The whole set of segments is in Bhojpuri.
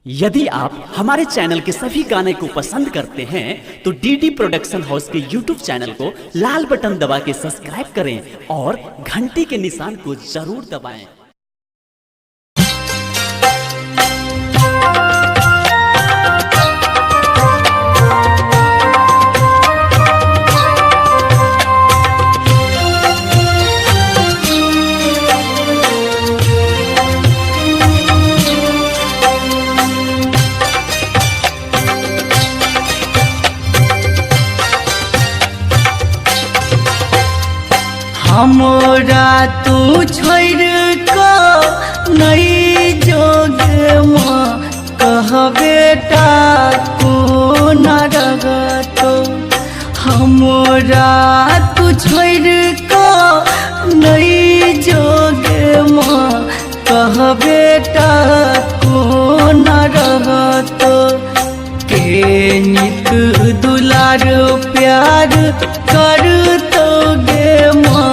यदि आप हमारे चैनल के सभी गाने को पसंद करते हैं तो डीडी प्रोडक्शन हाउस के यूट्यूब चैनल को लाल बटन दबा के सब्सक्राइब करें और घंटी के निशान को जरूर दबाएं। हमरा तू छोड़ को नहीं जोगे माँ कह बेटा को न रगतो। हमरा तू छोड़ को नहीं जोगे माँ कह बेटा को न रगतो। के नित दुलार प्यार कर तो गे माँ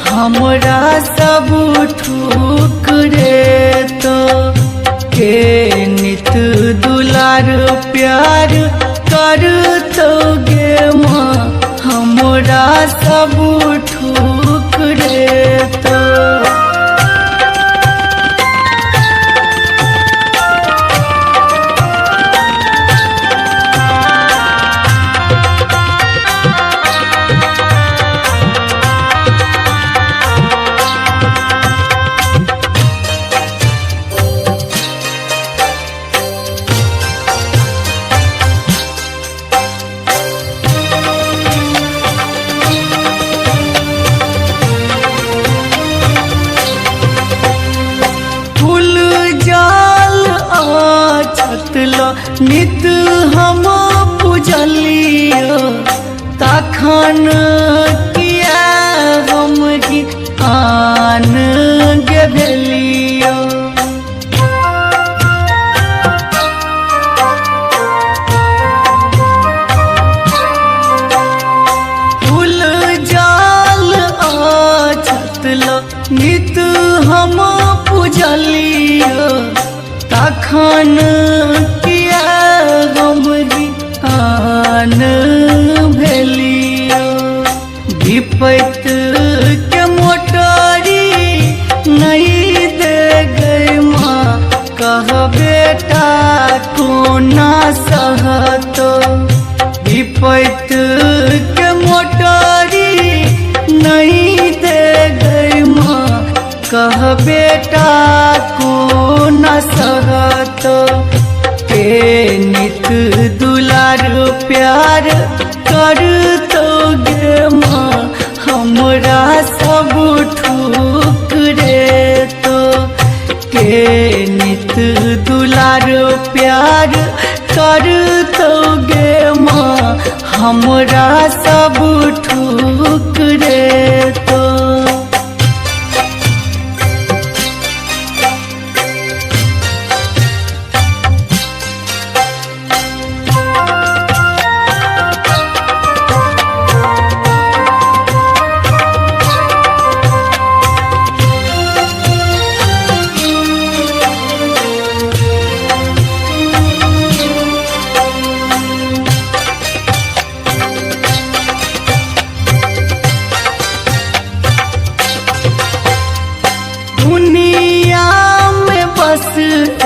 हमरा सब ठुकरे तो। के नित दुलार प्यार कर तो गे माँ हमरा सब ठुकरे तो। नित हम पूजलियो तखन किया हम की आन गेलियो। फूल जाल छतलो नित हम पूजलियो तखन भेलियो। विपत के मोटरी नहीं दे गई माँ कह बेटा को ना सहतो। विपत के मोटरी नहीं दे गई माँ कह बेटा को ना सहतो। के नित दुलार प्यार कर तो गे माँ हमरा सब ठुकरे तो। के नित दुलार प्यार कर तो गे माँ हमरा सब ठुकरे तो।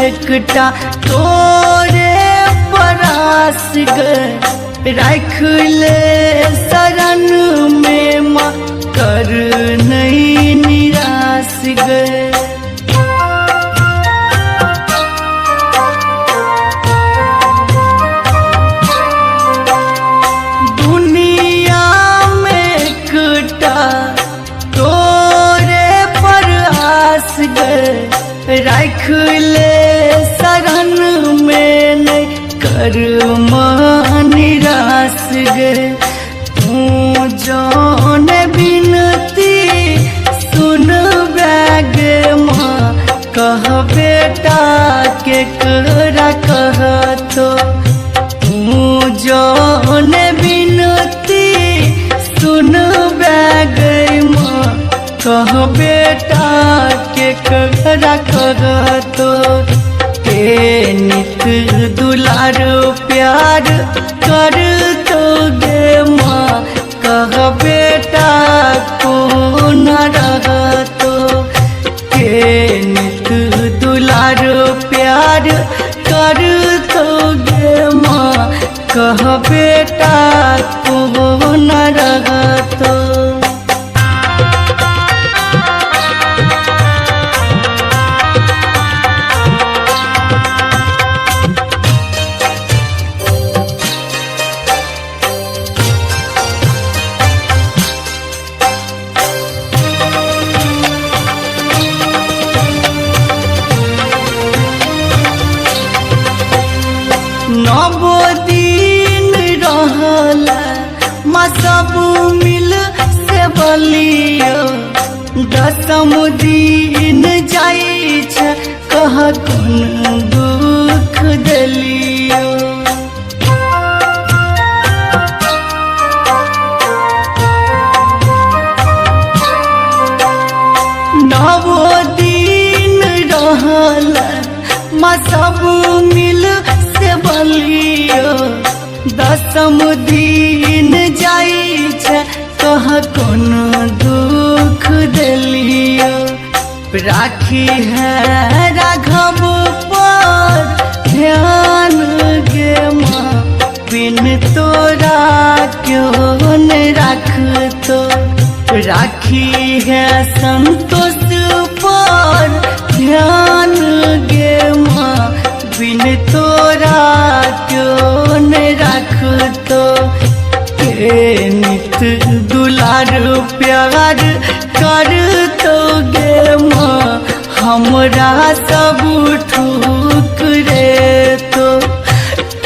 एकटा तोरे परास गए रख ले शरण में माँ कर नहीं निराश गए। दुनिया में एकटा तोरे परास गए रख ले शरण में नहीं कर निराश गए। तू जौन बिनती सुन बैग माँ कह बेटा के करा कह तो। तू जौन बिनती सुन बैग माँ कह बेटा के करा कह तो। के नित दुलार प्यार कर दोगे माँ कह बेटा को न रहतो के नित दुलार प्यार कर दोगे माँ कह बेटा को न रहतो। नवो दिन रहला माँ सब मिल से बलियो 10म दिन जाइ छै कह कोन दुख देलियो। नवो दिन रहला माँ सब मिल से बलियो 10म दिन जाइ छै कह कोन दुख देलियो। राखी है राघव पर ध्यान गे माँ बिन तोरा क्यों न रखतो। राखी है संतोष पर ध्यान गे माँ बिन तोरा क्यों न रखतो। के नित दुलार प्यार कर दोगे माँ हमरा सब ठुकरे तो।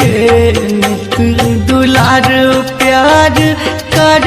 के नित दुलार प्यार कर